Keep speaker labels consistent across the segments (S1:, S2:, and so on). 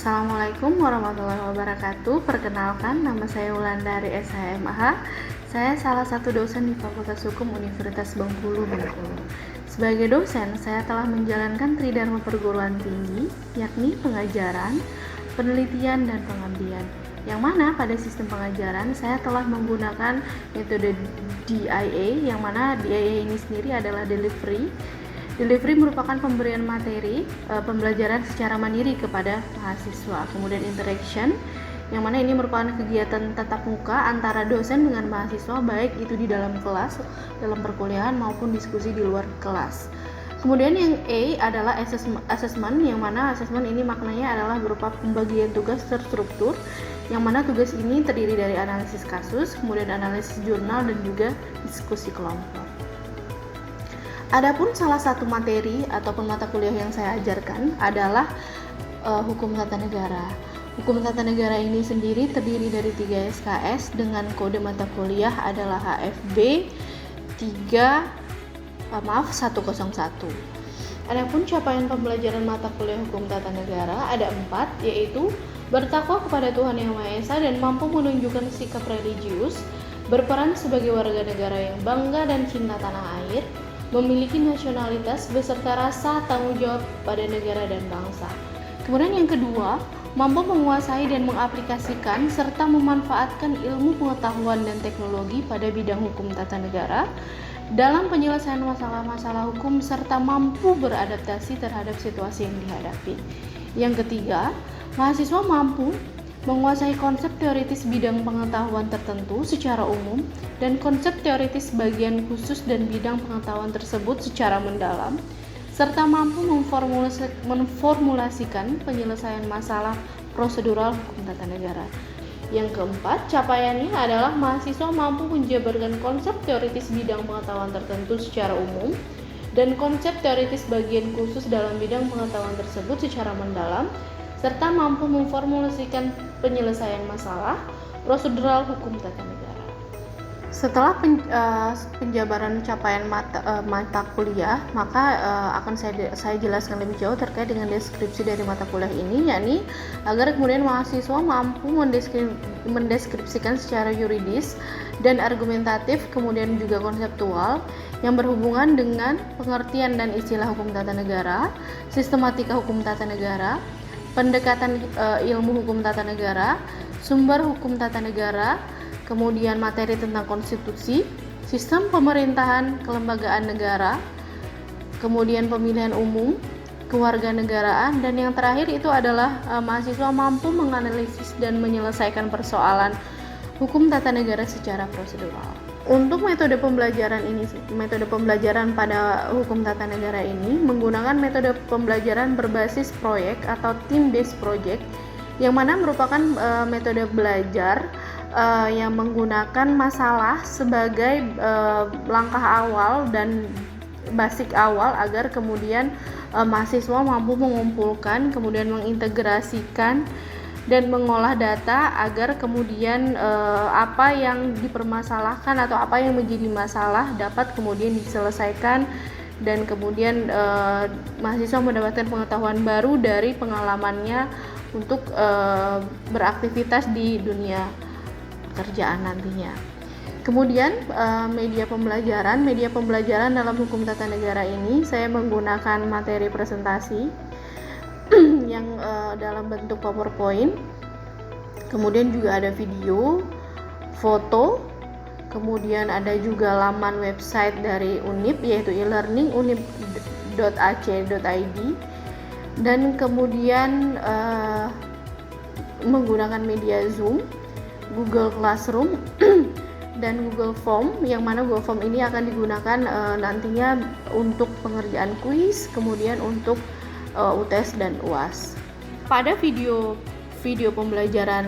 S1: Assalamualaikum warahmatullahi wabarakatuh. Perkenalkan, nama saya Wulandari SHMAH. Saya salah satu dosen di Fakultas Hukum Universitas Bengkulu. Sebagai dosen, saya telah menjalankan tridharma perguruan tinggi, yakni pengajaran, penelitian, dan pengabdian. Yang mana pada sistem pengajaran saya telah menggunakan metode DIA, yang mana DIA ini sendiri adalah delivery. Delivery merupakan pemberian materi pembelajaran secara mandiri kepada mahasiswa. Kemudian interaction, yang mana ini merupakan kegiatan tatap muka antara dosen dengan mahasiswa, baik itu di dalam kelas, dalam perkuliahan maupun diskusi di luar kelas. Kemudian yang A adalah assessment, yang mana assessment ini maknanya adalah berupa pembagian tugas terstruktur, yang mana tugas ini terdiri dari analisis kasus, kemudian analisis jurnal, dan juga diskusi kelompok. Adapun salah satu materi ataupun mata kuliah yang saya ajarkan adalah hukum tata negara. Hukum tata negara ini sendiri terdiri dari 3 SKS dengan kode mata kuliah adalah HFB 101. Adapun capaian pembelajaran mata kuliah hukum tata negara ada 4, yaitu bertakwa kepada Tuhan Yang Maha Esa dan mampu menunjukkan sikap religius, berperan sebagai warga negara yang bangga dan cinta tanah air, memiliki nasionalitas beserta rasa tanggung jawab pada negara dan bangsa. Kemudian yang kedua, mampu menguasai dan mengaplikasikan serta memanfaatkan ilmu pengetahuan dan teknologi pada bidang hukum tata negara dalam penyelesaian masalah-masalah hukum serta mampu beradaptasi terhadap situasi yang dihadapi. Yang ketiga, mahasiswa mampu menguasai konsep teoritis bidang pengetahuan tertentu secara umum dan konsep teoritis bagian khusus dan bidang pengetahuan tersebut secara mendalam, serta mampu memformulasikan penyelesaian masalah prosedural hukum tata negara. Yang keempat, capaiannya adalah mahasiswa mampu menjabarkan konsep teoritis bidang pengetahuan tertentu secara umum dan konsep teoritis bagian khusus dalam bidang pengetahuan tersebut secara mendalam, serta mampu memformulasikan penyelesaian masalah prosedural hukum tata negara. Setelah penjabaran capaian mata kuliah, maka akan saya jelaskan lebih jauh terkait dengan deskripsi dari mata kuliah ini, yakni agar kemudian mahasiswa mampu mendeskripsikan secara yuridis dan argumentatif, kemudian juga konseptual yang berhubungan dengan pengertian dan istilah hukum tata negara, sistematika hukum tata negara, pendekatan ilmu hukum tata negara, sumber hukum tata negara, kemudian materi tentang konstitusi, sistem pemerintahan kelembagaan negara, kemudian pemilihan umum, kewarganegaraan, dan yang terakhir itu adalah mahasiswa mampu menganalisis dan menyelesaikan persoalan hukum tata negara secara prosedural. Untuk metode pembelajaran pada hukum tata negara ini menggunakan metode pembelajaran berbasis proyek atau team based project, yang mana merupakan metode belajar yang menggunakan masalah sebagai langkah awal dan basic awal agar kemudian mahasiswa mampu mengumpulkan, kemudian mengintegrasikan dan mengolah data agar kemudian apa yang dipermasalahkan atau apa yang menjadi masalah dapat kemudian diselesaikan, dan kemudian mahasiswa mendapatkan pengetahuan baru dari pengalamannya untuk beraktivitas di dunia pekerjaan nantinya. Kemudian media pembelajaran dalam hukum tata negara ini saya menggunakan materi presentasi yang dalam bentuk PowerPoint, kemudian juga ada video, foto, kemudian ada juga laman website dari UNIP yaitu e-learning unip.ac.id, dan kemudian menggunakan media Zoom, Google Classroom, dan Google Form, yang mana Google Form ini akan digunakan nantinya untuk pengerjaan kuis, kemudian untuk UTS dan UAS. Pada video pembelajaran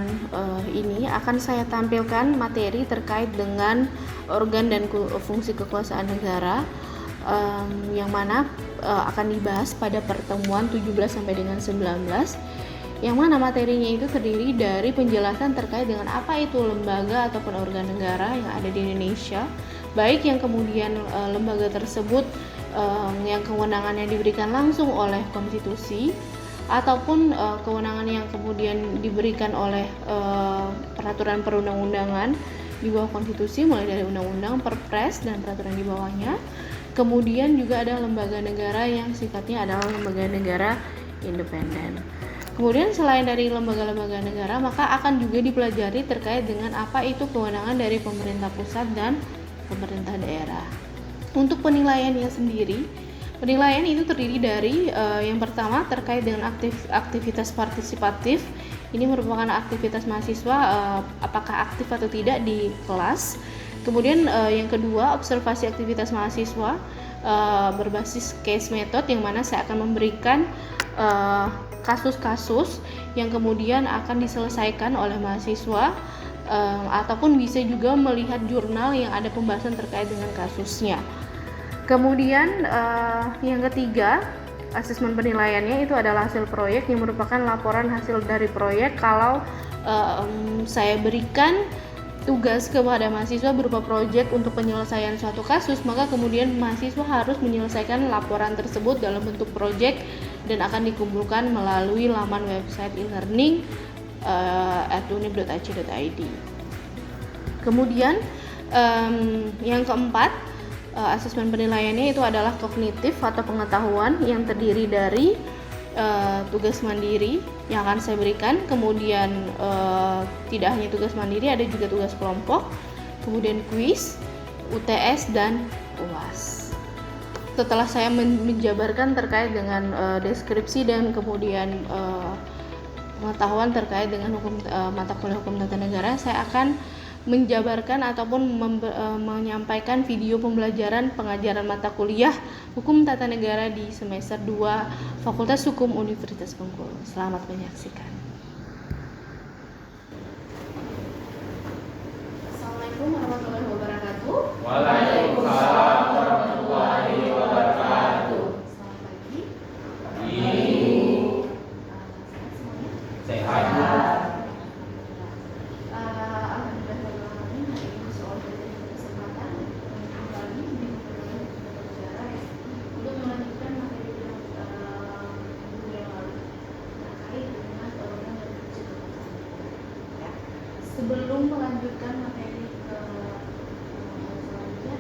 S1: ini akan saya tampilkan materi terkait dengan organ dan fungsi kekuasaan negara, yang mana akan dibahas pada pertemuan 17 sampai dengan 19, yang mana materinya itu terdiri dari penjelasan terkait dengan apa itu lembaga ataupun organ negara yang ada di Indonesia, baik yang kemudian lembaga tersebut yang kewenangannya diberikan langsung oleh konstitusi ataupun kewenangan yang kemudian diberikan oleh peraturan perundang-undangan di bawah konstitusi, mulai dari undang-undang, perpres, dan peraturan di bawahnya. Kemudian juga ada lembaga negara yang sifatnya adalah lembaga negara independen. Kemudian selain dari lembaga-lembaga negara, maka akan juga dipelajari terkait dengan apa itu kewenangan dari pemerintah pusat dan pemerintah daerah. Untuk penilaiannya sendiri, penilaian itu terdiri dari yang pertama terkait dengan aktivitas partisipatif. Ini merupakan aktivitas mahasiswa apakah aktif atau tidak di kelas. Kemudian yang kedua, observasi aktivitas mahasiswa berbasis case method, yang mana saya akan memberikan kasus-kasus yang kemudian akan diselesaikan oleh mahasiswa, ataupun bisa juga melihat jurnal yang ada pembahasan terkait dengan kasusnya. Kemudian yang ketiga, asesmen penilaiannya itu adalah hasil proyek, yang merupakan laporan hasil dari proyek. Kalau saya berikan tugas kepada mahasiswa berupa proyek untuk penyelesaian suatu kasus, maka kemudian mahasiswa harus menyelesaikan laporan tersebut dalam bentuk proyek dan akan dikumpulkan melalui laman website e-learning @unip.ac.id. Kemudian yang keempat, asesmen penilaiannya itu adalah kognitif atau pengetahuan, yang terdiri dari tugas mandiri yang akan saya berikan, kemudian tidak hanya tugas mandiri, ada juga tugas kelompok, kemudian kuis, UTS, dan UAS. Setelah saya menjabarkan terkait dengan deskripsi dan kemudian pengetahuan terkait dengan mata kuliah hukum tata negara, saya akan menjabarkan ataupun menyampaikan video pembelajaran pengajaran mata kuliah Hukum Tata Negara di semester 2 Fakultas Hukum Universitas Bengkulu. Selamat menyaksikan. Assalamualaikum warahmatullahi wabarakatuh.
S2: Waalaikumsalam warahmatullahi wabarakatuh.
S1: Selamat pagi.
S2: Sehat.
S1: Sebelum melanjutkan materi ke selanjutnya,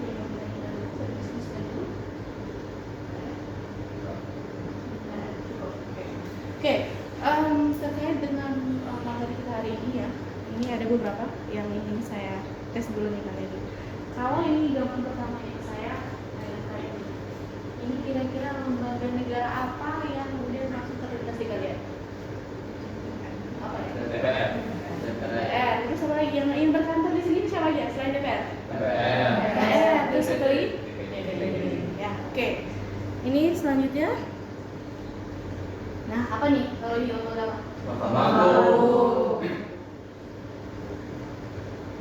S1: Oke, terkait dengan materi kita hari ini ya, ini ada beberapa yang ingin saya tes dulu nih kali ini. Kalau ini gambar pertama yang saya kayak ini kira-kira lembaga negara apa yang kemudian masuk terlintas di kalian? Apa ya?
S2: DPR.
S1: Terus apa lagi yang berkantor di sini siapa aja selain DPR?
S2: DPR.
S1: Terus satu lagi? Ya, oke. Ini selanjutnya. Nah, apa nih kalau di lembaga apa?
S2: Mahkamah Agung.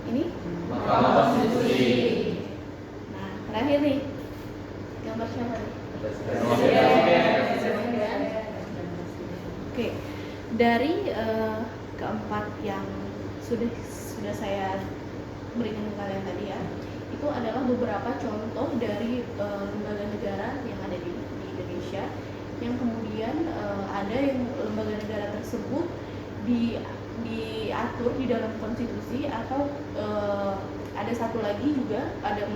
S1: Ini?
S2: Mahkamah Konstitusi.
S1: Nah, terakhir nih. Gambar siapa nih? Oke. Dari keempat yang sudah saya berikan ke kalian tadi ya, itu adalah beberapa contoh dari lembaga negara yang ada di Indonesia, yang kemudian ada yang lembaga negara tersebut diatur di dalam konstitusi, atau ada satu lagi juga, ada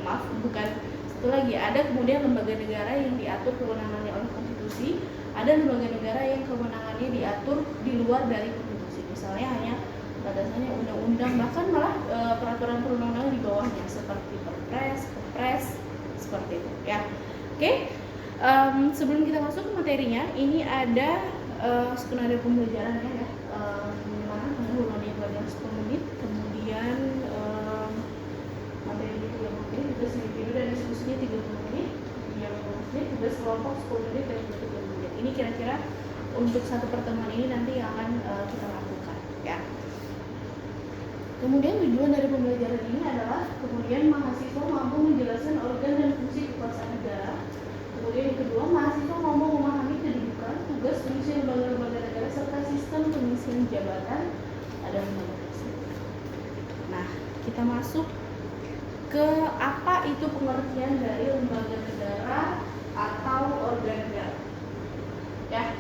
S1: kemudian lembaga negara yang diatur kewenangannya oleh konstitusi, ada lembaga negara yang kewenangannya diatur di luar dari konstitusi, misalnya hanya batasannya undang-undang, bahkan malah peraturan perundang-undangan di bawahnya seperti perpres, kepres, seperti itu ya. Oke. Sebelum kita masuk ke materinya, ini ada skenario pembelajarannya ya, dimana hubungannya belajar 10 menit, kemudian materi 30 menit, tugas individu dan diskusinya 30 menit, kemudian 20 menit, tugas kelompok 10 menit, dan 30 menit. Ini kira-kira untuk satu pertemuan ini nanti yang akan kita lakukan ya. Kemudian tujuan dari pembelajaran ini adalah kemudian mahasiswa mampu menjelaskan organ dan fungsi kekuasaan negara. Kemudian yang kedua, mahasiswa mampu memahami kedudukan, tugas, fungsi lembaga-lembaga negara serta sistem pengisian jabatan pada lembaga tersebut. Nah, kita masuk ke apa itu pengertian dari lembaga negara atau organ negara. Ya,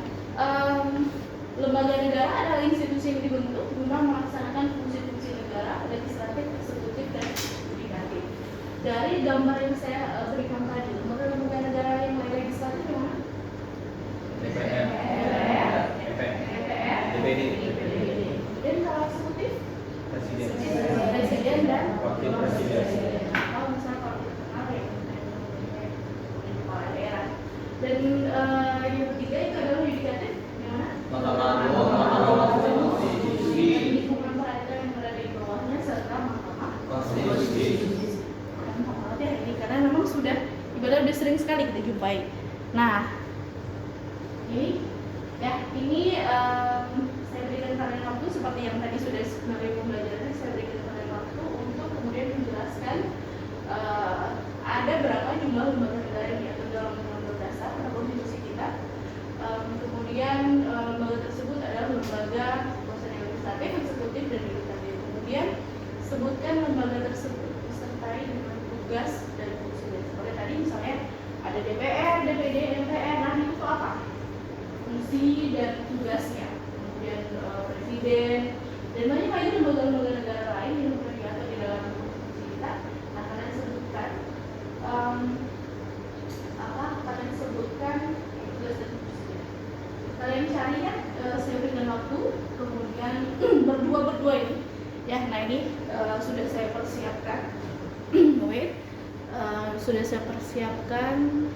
S1: dari gambar yang saya berikan tadi, lembaga negara yang legislatif yang mana?
S2: DPR,
S1: DPR,
S2: DPD,
S1: dan kalau eksekutif?
S2: Presiden,
S1: Presiden dan
S2: Wakil Presiden.
S1: Kalau misalnya kalau apa ya? Kepala daerah. Dan yang ketiga itu adalah yudikatif yang mana?
S2: Mahkamah Agung, Mahkamah Konstitusi,
S1: Lingkungan peradilan yang berada di bawahnya serta Mahkamah
S2: Konstitusi.
S1: ya ini karena memang sudah ibadah udah sering sekali kita jumpai. Nah, ini ya ini saya berikan kalian waktu seperti yang tadi sudah sebenarnya pembelajarannya saya berikan kalian waktu untuk kemudian menjelaskan ada berapa jumlah lembaga negara yang diatur dalam undang-undang dasar atau konstitusi kita. Kemudian lembaga tersebut adalah lembaga kekuasaan legislatif, eksekutif dan yudikatif. Kemudian sebutkan lembaga tersebut disertai dengan tugas dan fungsi. Seperti tadi misalnya ada DPR, DPD, MPR. Nah itu tuh apa? Fungsi dan tugasnya. Kemudian presiden dan banyak lagi lembaga-lembaga negara lain yang sudah diatur di dalam konstitusi kita. Nah kalian sebutkan kalian sebutkan tugas dan fungsinya. Kalian cari ya, saya berikan waktu, kemudian berdua ini. Ya, nah ini sudah saya persiapkan. Wait, sudah saya persiapkan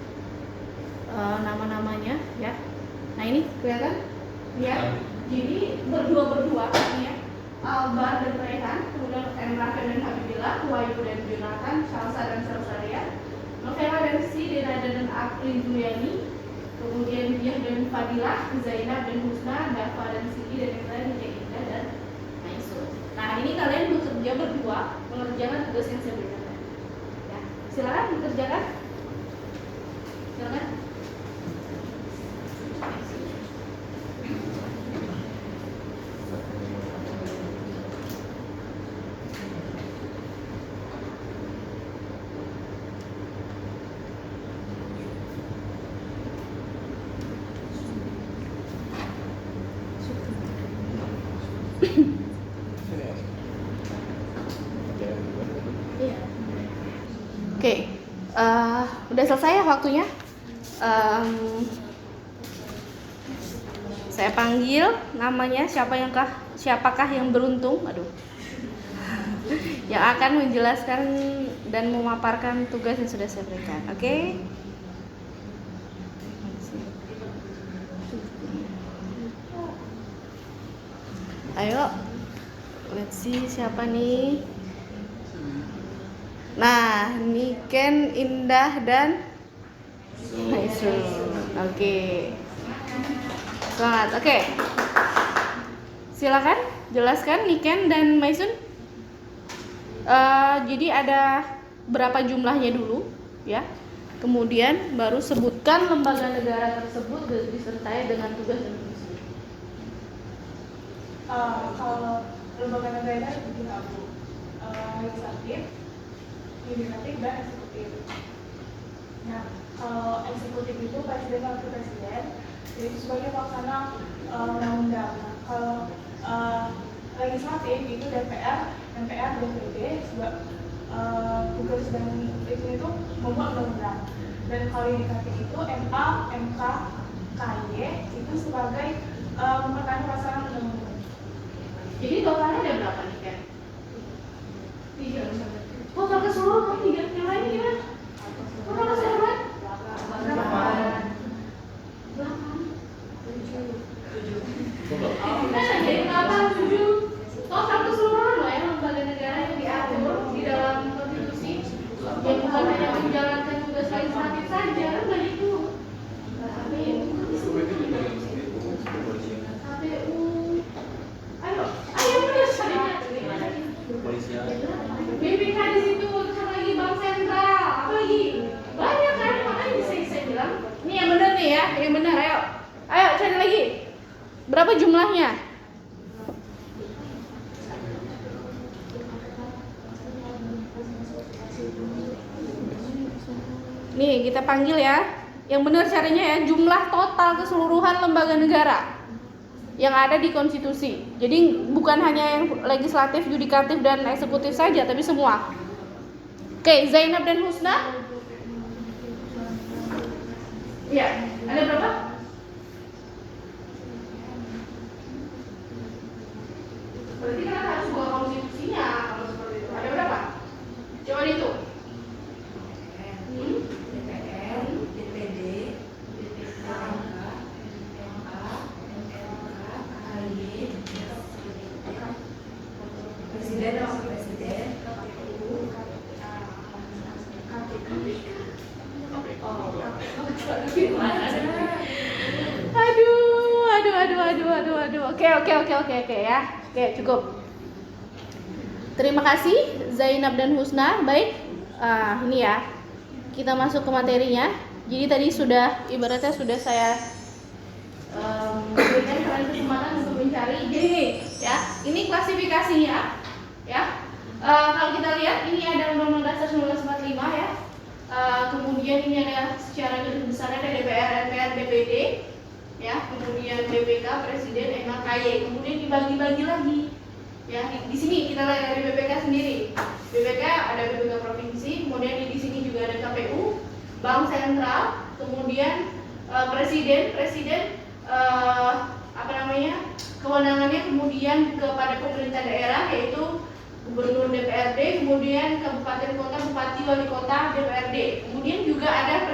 S1: nama-namanya ya. Nah ini kelihatan ya. Jadi berdua ya. Albar dan Rehan, kemudian Emrafan dan Habibillah, Wahyu dan Jonathan, Shalsa dan Salsaria, Novela dan Si, Denada dan April Juliani, kemudian Diah dan Fadilah, Zainab dan Husna, Dafa dan Siti dan yang lain Indah dan Maisun. Nah ini kalian bekerja berdua mengerjakan tugas yang saya berikan. Ya, silakan dikerjakan. Silakan. Oke, udah selesai ya waktunya. Saya panggil namanya siapakah yang beruntung, yang akan menjelaskan dan memaparkan tugas yang sudah saya berikan. Oke? Ayo, let's see siapa nih. Nah, Niken, Indah dan Maisun. Oke. Semangat. Oke. Silakan jelaskan Niken dan Maisun. Jadi ada berapa jumlahnya dulu, ya. Kemudian baru sebutkan lembaga negara tersebut disertai dengan tugas dan fungsi.
S3: Kalau lembaga negara itu legislatif, yudikatif dan eksekutif. Nah, kalau eksekutif itu presiden dan wakil presiden, jadi sebagai pelaksana undang-undang. Nah, kalau legislatif itu DPR, MPR, DPD, tugas dan itu membuat undang-undang. Dan kalau yudikatif itu MA, MK, KY itu sebagai mempertahankan pelaksanaan undang-undang.
S1: Jadi totalnya ada berapa nih kan? 3. Total keseluruhan 3 yang lain gimana? Total keseluruhan? 8. Jadi total 7. Total keseluruhan loh ya lembaga negara yang diatur di dalam konstitusi. Yang bukan hanya menjalankan tugas legislatif saja, kan banyak itu. BPK di situ, terus lagi bank sentral, apa lagi? Banyak kan, makanya saya bilang. Ini yang benar nih ya, yang benar. Ayo cari lagi. Berapa jumlahnya? Nih kita panggil ya. Yang benar carinya ya, jumlah total keseluruhan lembaga negara yang ada di konstitusi. Jadi bukan hanya yang legislatif, yudikatif dan eksekutif saja, tapi semua. Oke, Zainab dan Husna? Iya, ada berapa? Berarti kan harus buat konstitusinya kalau seperti itu. Ada berapa? Coba dihitung.
S4: DPR, DPD, DPK, MK, AY, Presiden dan Wakil Presiden,
S1: Aduh. Oke ya. Oke, cukup. Terima kasih Zainab dan Husna. Baik, ini ya. Kita masuk ke materinya. Jadi tadi ibaratnya sudah saya berikan kalian kesempatan untuk mencari. Jadi ya, ini klasifikasinya. Ya, kalau kita lihat ini ada Undang-Undang Dasar 1945 ya. Kemudian ini ada secara garis besarnya ada DPR, MPR, DPD, ya. Kemudian BPK, Presiden, MK, KY. Kemudian dibagi-bagi lagi. Ya, di sini kita lihat dari BPK sendiri. BPK ada BPK provinsi, kemudian di sini juga ada KPU, Bank Sentral, kemudian Presiden kewenangannya kemudian kepada pemerintah daerah yaitu Gubernur DPRD, kemudian kabupaten kota, bupati, wali kota DPRD. Kemudian juga ada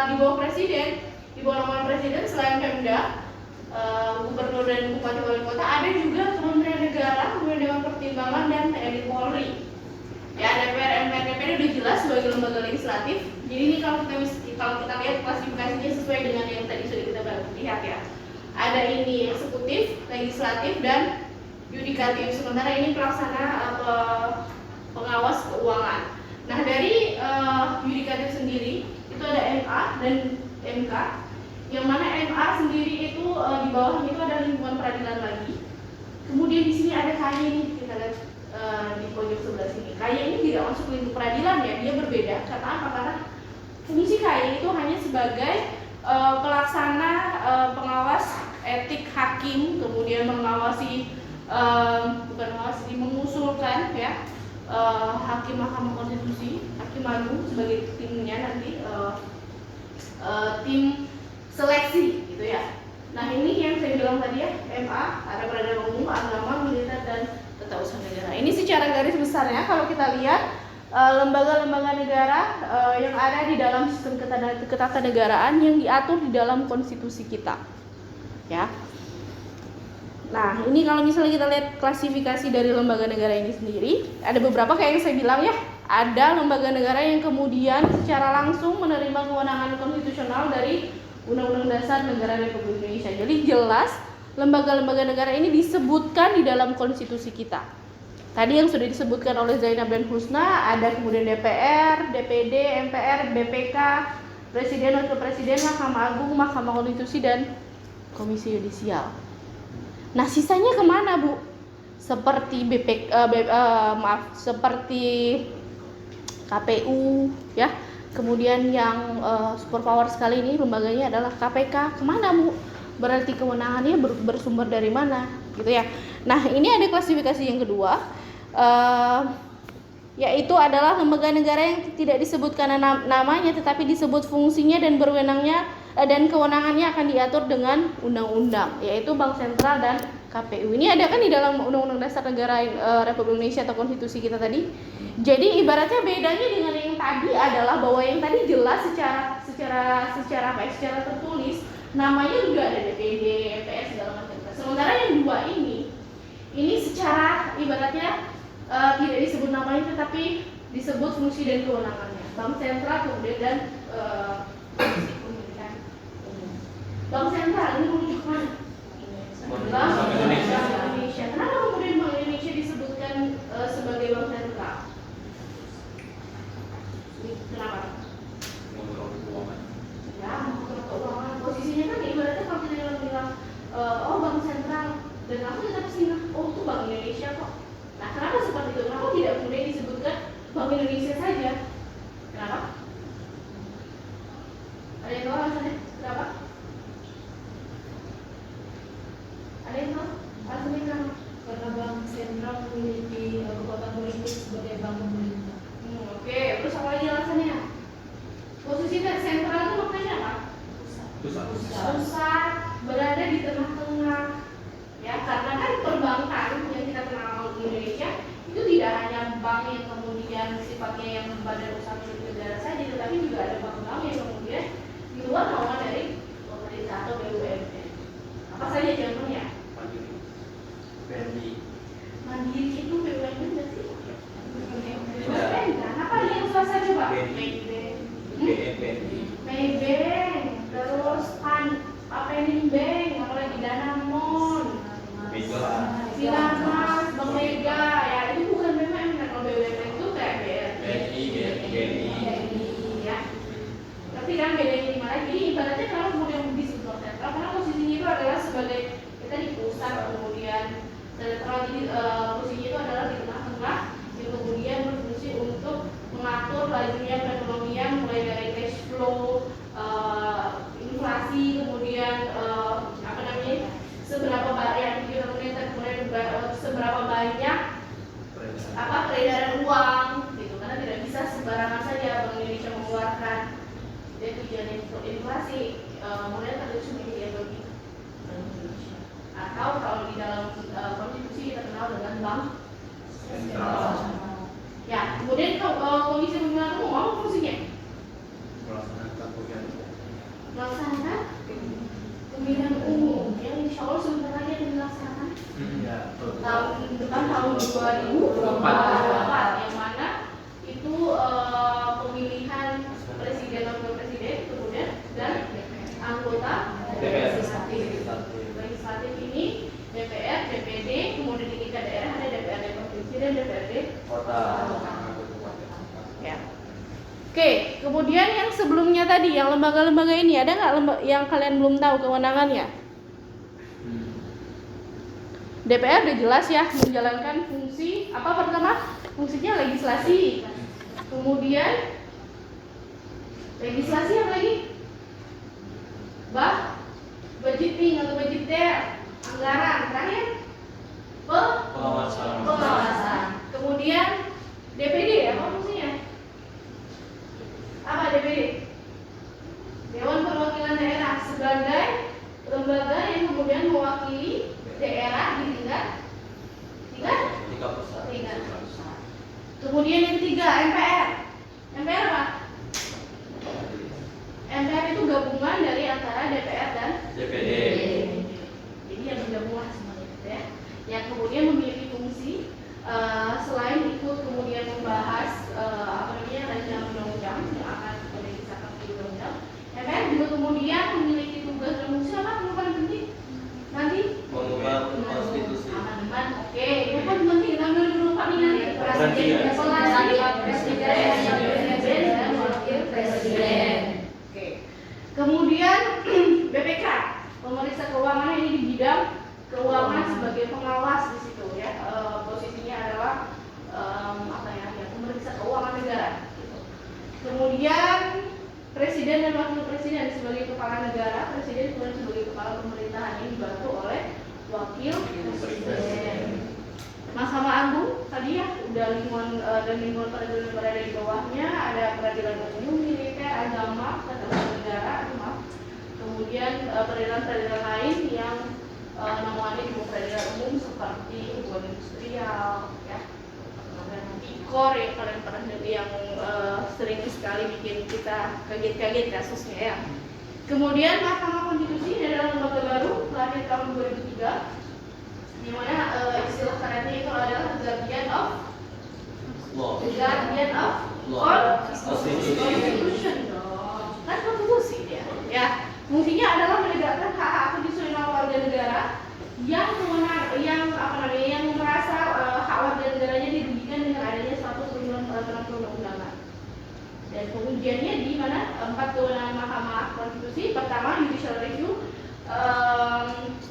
S1: di bawah presiden, di bawah naungan presiden selain Pemda, Gubernur dan bupati, wali kota, ada juga Kementerian Negara, kemudian Dewan Pertimbangan dan TNI Polri. Ya, DPR, MPR, DPD udah jelas sebagai lembaga legislatif. Jadi ini kalau kita lihat klasifikasinya sesuai dengan yang tadi sudah kita lihat ya. Ada ini eksekutif, legislatif dan yudikatif. Sementara ini pelaksana pengawas keuangan. Nah, dari yudikatif sendiri itu ada MA dan MK. Yang mana MA sendiri itu di bawahnya itu ada lingkungan peradilan lagi. Kemudian di sini ada KY nih, kita lihat di pojok sebelah sini. KY ini tidak masuk lingkup peradilan ya, dia berbeda. Karena apa? Karena fungsi KY itu hanya sebagai pelaksana pengawas etik hakim, kemudian mengawasi mengusulkan ya hakim Mahkamah Konstitusi, hakim agung sebagai timnya nanti tim seleksi gitu ya. Nah, ini yang saya bilang tadi ya, MA, ada peradilan umum, agama, militer dan tata usaha negara. Ini secara garis besarnya kalau kita lihat lembaga-lembaga negara yang ada di dalam sistem ketatanegaraan yang diatur di dalam konstitusi kita. Ya. Nah, ini kalau misalnya kita lihat klasifikasi dari lembaga negara ini sendiri, ada beberapa kayak yang saya bilang ya, ada lembaga negara yang kemudian secara langsung menerima kewenangan konstitusional dari Undang-Undang Dasar Negara Republik Indonesia. Jadi jelas lembaga-lembaga negara ini disebutkan di dalam konstitusi kita. Tadi yang sudah disebutkan oleh Zainab dan Husna, ada kemudian DPR, DPD, MPR, BPK, Presiden, Wakil Presiden, Mahkamah Agung, Mahkamah Konstitusi dan Komisi Yudisial. Nah, sisanya kemana, Bu? Seperti seperti KPU, ya. Kemudian yang super power sekali ini lembaganya adalah KPK. Kemana, Bu? Berarti kewenangannya bersumber dari mana, gitu ya. Nah, ini ada klasifikasi yang kedua, yaitu adalah lembaga negara yang tidak disebutkan namanya, tetapi disebut fungsinya dan berwenangnya dan kewenangannya akan diatur dengan undang-undang, yaitu Bank Sentral dan KPU. Ini ada kan di dalam Undang-Undang Dasar Negara Republik Indonesia atau konstitusi kita tadi. Jadi ibaratnya bedanya dengan yang tadi adalah bahwa yang tadi jelas secara tertulis namanya juga ada DPD, MPR segala macam. Sementara yang dua ini secara ibaratnya tidak disebut namanya tetapi disebut fungsi dan kewenangannya. Bank Sentral kemudian dan Bank Sentral ini merujuk mana? Bank Indonesia. Kenapa kemudian Bank Indonesia disebutkan sebagai Bank Sentral? Kenapa? Ya, mengatur keuangan. Posisinya kan ibaratnya kalau kita bilang oh Bank Sentral, dan aku tetap ingat oh itu Bank Indonesia kok. Nah, kenapa seperti itu? Kenapa tidak kemudian disebutkan Bank Indonesia saja? Kenapa? Ada yang tahu alasannya? Kenapa? Ada yang tahu alasannya pusat, berada di tengah-tengah. Ya, karena kan perbankan yang kita kenal di Indonesia itu tidak hanya bank yang kemudian sifatnya yang badan usaha milik negara saja, tetapi juga ada bank-bank yang kemudian di luar naungan dari pemerintah atau BUMN. Apa saja contohnya?
S2: BNI.
S1: Mandiri itu BUMN nggak sih? BUMN kan? Apa yang swasta coba?
S2: BNI.
S1: Maybank, terus Penin Bank, apalagi Danamon, Siramas, Bank Mega, ya itu bukan BUMN. Kalau BUMN itu kayak BNI, ya. Tapi kan bedanya di mana? Jadi ibaratnya kalau kemudian di sektor sentral, karena posisinya itu adalah sebagai kita di pusat, kemudian sentral, jadi posisinya itu adalah di tengah-tengah yang kemudian berfungsi untuk mengatur lajunya perekonomian mulai dari cash flow, inflasi, kemudian seberapa banyak seberapa banyak peredaran uang gitu, karena tidak bisa sembarangan saja Bank Indonesia mengeluarkan. Dan tujuan inflasi kemudian tertulis menjadi bagi Bank Indonesia, atau kalau di dalam konstitusi kita kenal dengan bank sentral. Ya, kemudian Komisi Pemilihan Umum apa fungsinya? Melaksanakan pemilihan umum yang insya Allah sebentar lagi akan dilaksanakan tahun depan, tahun 2024, yang mana itu pemilihan presiden dan wakil presiden, kemudian dan anggota legislatif ini DPR, DPD, kemudian di tingkat daerah ada DPRD provinsi dan DPRD kota. Ya. Oke, kemudian yang sebelumnya tadi, yang lembaga-lembaga ini ada nggak yang kalian belum tahu kewenangannya? DPR udah jelas ya, menjalankan fungsi apa pertama? Fungsinya legislasi. Kemudian legislasi apa lagi? Budgeting atau budgeter, anggaran. Terakhir pengawasan. Kemudian DPD apa fungsinya? Apa DPD? Dewan Perwakilan Daerah sebagai lembaga yang kemudian mewakili daerah di tingkat pusat. Kemudian yang ketiga MPR. MPR apa? MPR itu gabungan dari antara DPR dan
S2: DPD.
S1: Jadi yang bergabung semuanya gitu ya. Yang kemudian memiliki fungsi selain ikut kemudian membahas rancangan undang-undang yang akan kemudian disahkan di undang-undang, MPR juga kemudian memiliki tugas dan fungsi apa yang paling penting? Nanti
S2: Mengubah konstitusi.
S1: amandemen. Oke, itu kan penting. Tahun 2024 ini nanti presiden dan wakil presiden. Oke. Kemudian BPK, pemeriksa keuangan, ini di bidang keuangan sebagai pengawas di situ ya. Posisinya adalah pemeriksa keuangan negara. Gitu. Kemudian presiden dan wakil presiden sebagai kepala negara, presiden kemudian sebagai kepala pemerintahan, ini dibantu oleh wakil presiden. Mahkamah Agung tadi ya udah lingkungan peradilan yang berada di bawahnya, ada peradilan umum, militer, agama, ketatanegaraan negara, kemudian peradilan lain yang namunnya di peradilan umum seperti hubungan industrial, ya, Pikor yang kalian pernah dengar, yang sering sekali bikin kita kaget-kaget kasusnya ya. Kemudian Mahkamah Konstitusi adalah lembaga baru lahir tahun 2003, di mana istilah kerennya itu adalah Guardian of Constitution dong, kan konstitusi dia. Ya, fungsinya adalah menegakkan hak-hak konstitusional warga negara yang merasa hak warga negaranya dirugikan dengan adanya suatu peraturan perundang-undangan. Dan pengujiannya di mana 4 kewenangan Mahkamah Konstitusi. Pertama, judicial review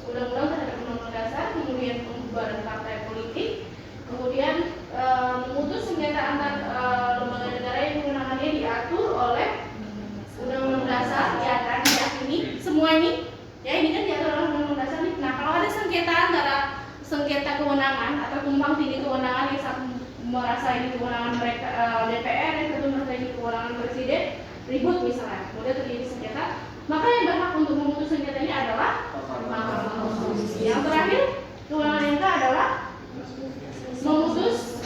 S1: undang-undang terhadap undang-undang dasar, kemudian pembubaran partai politik, kemudian memutus sengketa antar lembaga negara yang kewenangannya diatur oleh undang-undang dasar. Ya, tadi ya, ini semua ini ya, ini kan diatur oleh undang-undang dasar nih. Nah, kalau ada sengketa antara sengketa kewenangan atau tumpang tindih kewenangan, yang satu merasa ini kewenangan mereka DPR, yang satu merasa ini kewenangan presiden, ribut misalnya, kemudian terjadi sengketa, Maka yang berhak untuk memutus sengketa ini adalah Mahkamah Konstitusi. Yang terakhir, kewenangan MK adalah memutus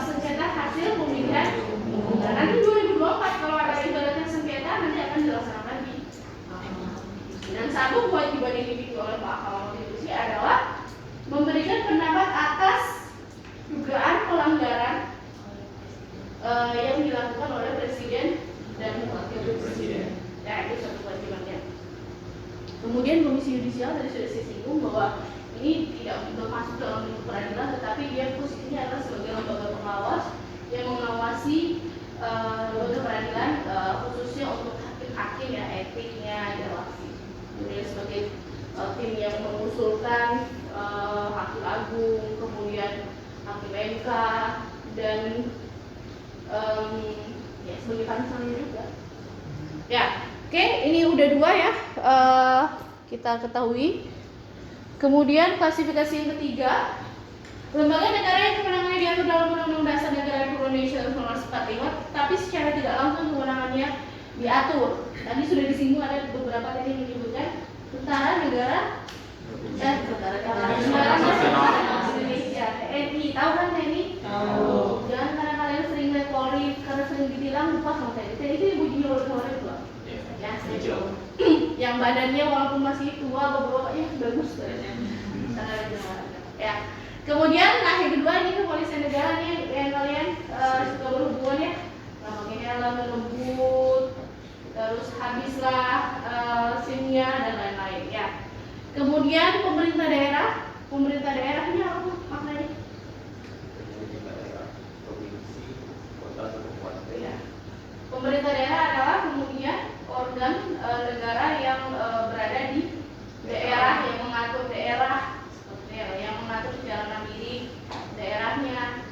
S1: sengketa hasil pemilihan umum. Nah, nanti 2024 kalau ada ibaratnya sengketa nanti akan dilaksanakan di Mahkamah Konstitusi. Dan satu kewajiban yang dimiliki oleh Mahkamah Konstitusi adalah memberikan pendapat atas dugaan pelanggaran yang dilakukan oleh Presiden dan Wakil Presiden. Ya, itu satu kewajibannya. Kemudian Komisi Yudisial tadi sudah saya singgung bahwa ini tidak masuk dalam lingkup peradilan, tetapi dia posisinya adalah sebagai lembaga pengawas yang mengawasi lembaga peradilan, khususnya untuk hakim-hakim ya, etiknya diawasi. Kemudian sebagai tim yang mengusulkan hakim agung, kemudian hakim MK, dan ya sebagai panselnya juga. Ya, oke, ini udah dua ya kita ketahui. Kemudian klasifikasi yang ketiga, lembaga negara yang kewenangannya diatur dalam Undang-Undang Dasar Negara Indonesia 1945, tapi secara tidak langsung kewenangannya diatur. Tadi sudah disinggung, ada beberapa tadi yang menyebutkan Tentara Negara Nasional Indonesia, TNI. Tahu kan TNI? Tahu. Jangan karena kalian sering lihat Polri karena sering ditilang lupa sama TNI. TNI itu yang bunyinya oleh itu loh. Ya, yang badannya walaupun masih tua, bapak-bapaknya bagus ya. Kemudian, nah yang kedua ini kepolisian negara nih yang kalian suka berhubungan ya, pakai helm, ngebut, terus habislah SIM-nya dan lain-lain ya. Kemudian pemerintah daerah ini apa maknanya? Pemerintah daerah adalah kemudian organ negara yang berada di daerah, yang mengatur daerah, yang mengatur secara mandiri daerahnya.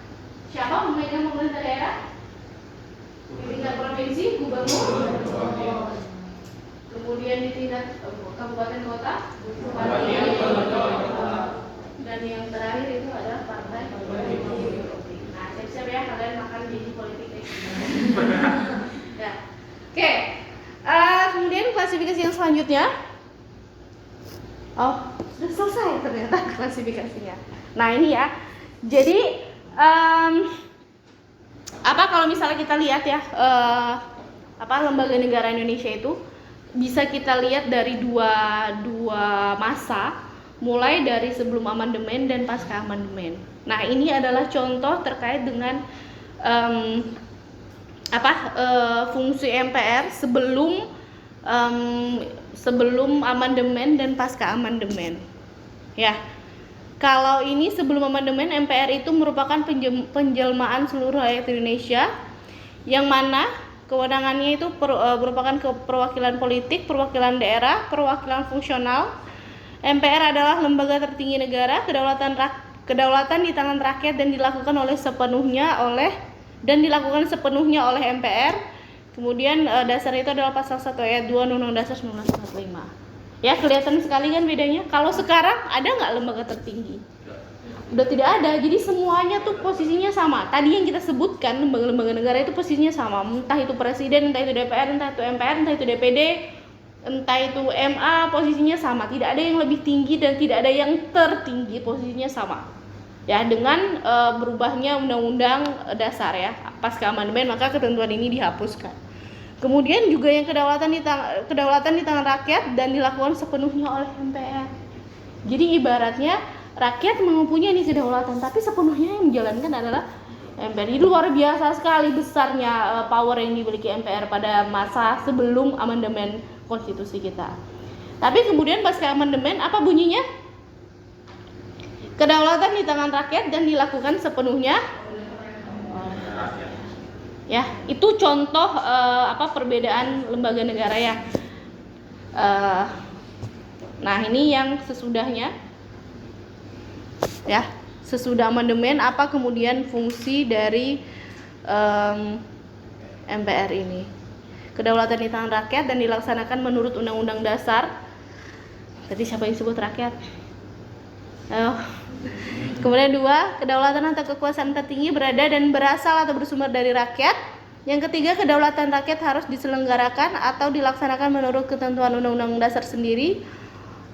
S1: Siapa pemegang pemerintah daerah? Di tingkat provinsi, gubernur. Kemudian di tingkat kabupaten kota, bupati. Dan yang terakhir itu adalah partai politik. Nah, siap-siap ya kalian makan janji politik. Ya. Oke. Kemudian klasifikasi yang selanjutnya. Oh, sudah selesai ternyata klasifikasinya. Nah, ini ya. Jadi apa kalau misalnya kita lihat ya lembaga negara Indonesia itu bisa kita lihat dari dua masa, mulai dari sebelum amandemen dan pasca amandemen. Nah, ini adalah contoh terkait dengan fungsi MPR sebelum amandemen dan pasca amandemen. Ya. Kalau ini sebelum amandemen, MPR itu merupakan penjelmaan seluruh rakyat Indonesia, yang mana kewenangannya itu merupakan perwakilan politik, perwakilan daerah, perwakilan fungsional. MPR adalah lembaga tertinggi negara, kedaulatan di tangan rakyat dan dilakukan sepenuhnya oleh MPR. Kemudian dasar itu adalah pasal 1 ayat 2 Undang-Undang Dasar 1945. Ya, kelihatan sekali kan bedanya. Kalau sekarang ada nggak lembaga tertinggi? Udah tidak ada. Jadi semuanya tuh posisinya sama. Tadi yang kita sebutkan lembaga-lembaga negara itu posisinya sama. Entah itu presiden, entah itu DPR, entah itu MPR, entah itu DPD, entah itu MA, posisinya sama. Tidak ada yang lebih tinggi dan tidak ada yang tertinggi, posisinya sama. Ya, dengan berubahnya Undang-Undang Dasar ya, pasca amandemen, maka ketentuan ini dihapuskan. Kemudian juga yang kedaulatan di tangan rakyat dan dilakukan sepenuhnya oleh MPR. Jadi ibaratnya rakyat mempunyai ini kedaulatan, tapi sepenuhnya yang menjalankan adalah MPR. Jadi luar biasa sekali besarnya power yang dimiliki MPR pada masa sebelum amandemen konstitusi kita. Tapi kemudian pasca amandemen apa bunyinya? Kedaulatan di tangan rakyat dan dilakukan sepenuhnya. Ya, itu contoh perbedaan lembaga negara ya. Nah, ini yang sesudahnya. Ya, sesudah amandemen apa kemudian fungsi dari MPR ini? Kedaulatan di tangan rakyat dan dilaksanakan menurut Undang-Undang Dasar. Tadi siapa yang sebut rakyat? Kemudian 2, kedaulatan atau kekuasaan tertinggi berada dan berasal atau bersumber dari rakyat. Yang ketiga, kedaulatan rakyat harus diselenggarakan atau dilaksanakan menurut ketentuan Undang-Undang Dasar sendiri.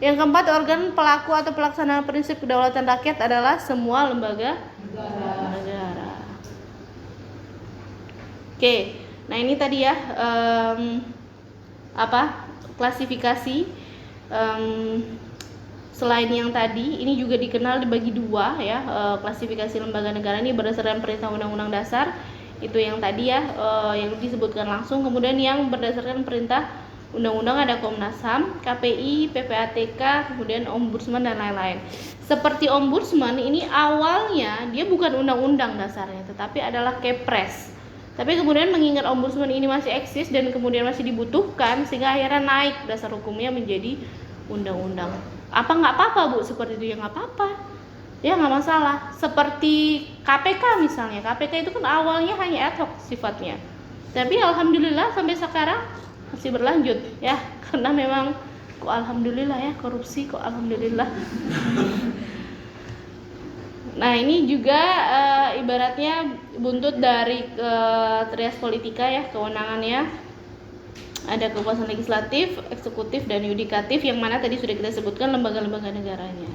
S1: Yang keempat, organ pelaku atau pelaksana prinsip kedaulatan rakyat adalah semua lembaga negara. Oke, nah ini tadi ya klasifikasi. Selain yang tadi, ini juga dikenal dibagi dua ya, klasifikasi lembaga negara ini berdasarkan perintah Undang-Undang Dasar. Itu yang tadi ya, yang disebutkan langsung. Kemudian yang berdasarkan perintah undang-undang ada Komnas HAM, KPI, PPATK, kemudian Ombudsman dan lain-lain. Seperti Ombudsman ini awalnya dia bukan undang-undang dasarnya, tetapi adalah Kepres. Tapi kemudian mengingat Ombudsman ini masih eksis dan kemudian masih dibutuhkan, sehingga akhirnya naik dasar hukumnya menjadi undang-undang. Apa nggak apa-apa Bu seperti itu? Ya nggak apa-apa. Ya nggak masalah. Seperti KPK misalnya, KPK itu kan awalnya hanya ad hoc sifatnya, tapi alhamdulillah sampai sekarang masih berlanjut ya, karena memang kok alhamdulillah ya, korupsi kok alhamdulillah. Nah ini juga ibaratnya buntut dari trias politika ya, kewenangannya ada kekuasaan legislatif, eksekutif, dan yudikatif, yang mana tadi sudah kita sebutkan lembaga-lembaga negaranya.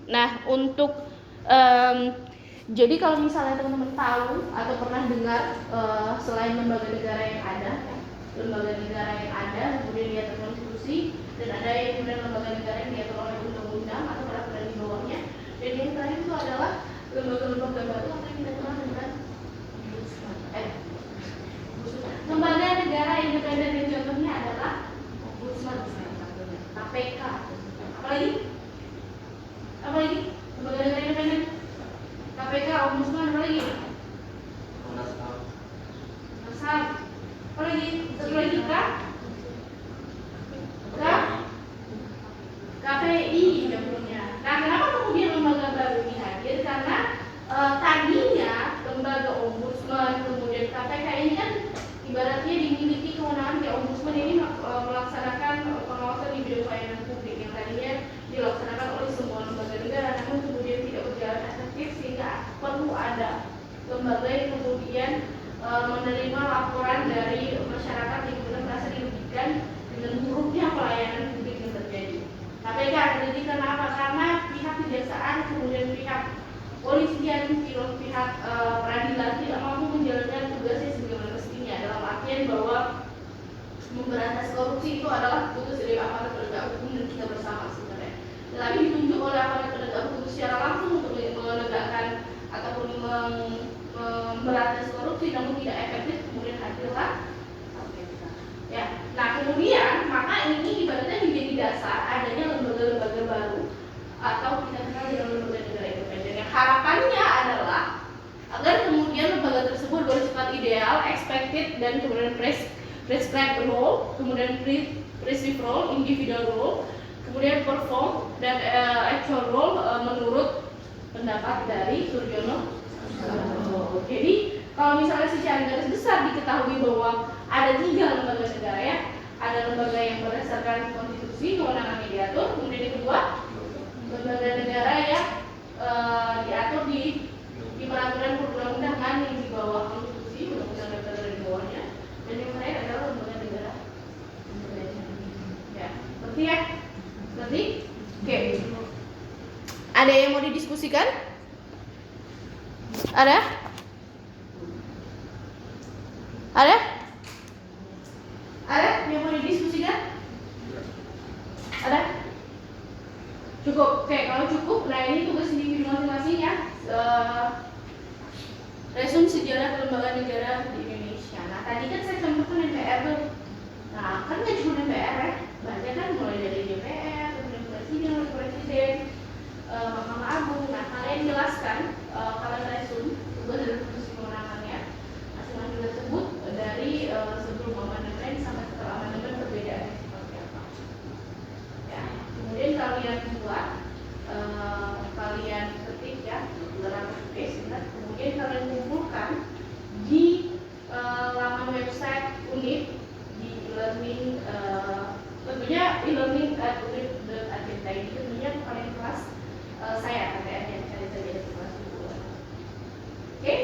S1: Nah, untuk jadi kalau misalnya teman-teman tahu atau pernah dengar selain lembaga negara yang ada, kemudian diatur konstitusi, dan ada yang kemudian lembaga negara yang diatur oleh undang-undang atau peraturan di bawahnya, dan yang terakhir itu adalah lembaga-lembaga baru atau yang kita kenal dengan lembaga negara independen, yang contohnya adalah Ombudsman, KPK, apalagi lembaga negara independen, KPK, Ombudsman, apalagi
S2: Komnas HAM.
S1: Apalagi satu lagi KPI contohnya. Nah, kenapa kemudian lembaga baru ini hadir? Karena tadinya lembaga Ombudsman kemudian KPK ini kan ibaratnya dimiliki kewenangan di Ombudsman ini melaksanakan pengawasan di bidang pelayanan publik yang tadinya dilaksanakan oleh semua lembaga negara, namun kemudian tidak berjalan efektif, sehingga perlu ada lembaga yang kemudian menerima laporan dari masyarakat yang kemudian merasa dirugikan dengan buruknya pelayanan publik yang terjadi. KPK dirugikan apa? Karena pihak kejaksaan kemudian pihak polisian, pihak peradilan tidak mampu menjalankan tugasnya sebagaimana mestinya, dalam artian bahwa memberantas korupsi itu adalah tugas dari aparat penegak hukum dan kita bersama sebenarnya. Tetapi ditunjuk oleh aparat penegak hukum secara langsung untuk menegakkan ataupun memberantas korupsi, namun tidak efektif, kemudian hadirlah KPK. Ya, nah kemudian maka ini ibaratnya menjadi dasar adanya lembaga-lembaga baru atau kita kenal dengan lembaga negara independen. Yang harapannya adalah agar kemudian lembaga tersebut bersifat ideal, expected, dan kemudian prescribed role, kemudian prescribed role, individual role, kemudian perform dan actual role menurut pendapat dari Suryono. Jadi kalau misalnya secara garis besar diketahui bahwa ada 3 lembaga negara ya, ada lembaga yang berdasarkan konstitusi kewenangannya diatur, kemudian yang kedua lembaga negara yang diatur di peraturan perundang-undangan yang di bawah konstitusi, undang-undang negara di bawahnya, dan yang terakhir adalah lembaga negara. Ya, ngerti ya? Ngerti? Oke. Ada yang mau didiskusikan? Ada? Ada? Ada yang mau didiskusikan? Ada? Cukup? Oke, kalau cukup, nah ini tugas individu masing-masing ya. Resum sejarah kelembagaan negara di Indonesia. Nah tadi kan saya contohkan MPR tuh. Nah kan nggak cuma MPR ya, banyak kan, mulai dari DPR, kemudian presiden, Mahkamah Agung. Nah kalian jelaskan kalian resum tugas dan fungsi kewenangannya masing-masing tersebut dari sebelum amandemen sampai setelah amandemen perbedaannya seperti apa. Ya, kemudian kalian buat, kalian ketik ya, dalam space, kemudian kalian kumpulkan di laman website UNIF di e-learning, tentunya e-learning.unif.ac.id, tentunya kalian kelas saya KTN yang cari saja di kelas 2. Oke?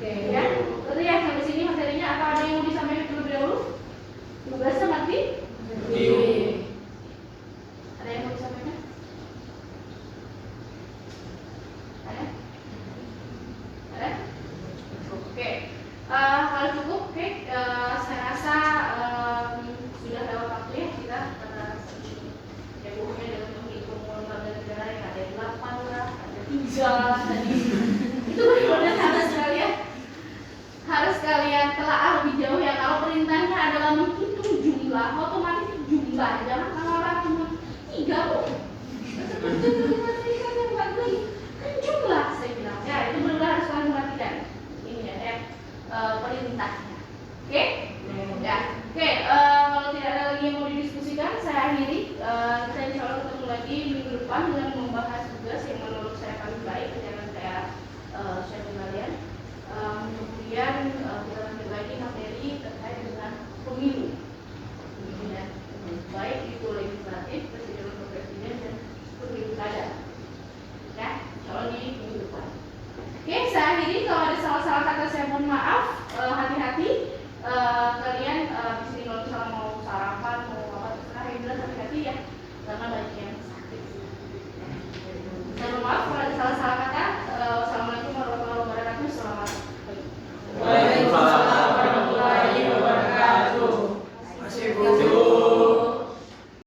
S4: Oke.
S1: Ya, berarti ya sampai sini materinya. Apa ada yang mau disampaikan terlebih dahulu? Tugasnya mati? Ada yang mau disampaikan? Ada? Ada? Oke. Kalau cukup, oke. Saya rasa sudah lewat waktu ya kita ya bukunya dengan menghitung lembaga negara yang ada 8 lah, ada 3 tadi. Itu benar-benar harus kalian telaah lebih jauh ya. Kalau perintahnya adalah menghitung jumlah, otomatis jumlah, jangan kalau cuma 3 kok. Kan jumlah saya bilang ya, itu benar harus kalian perhatikan. Ini ya perintahnya. Oke? Ya. Oke, kalau tidak ada lagi yang mau didiskusikan, saya akhiri. Kita insya Allah ketemu lagi minggu depan dengan membahas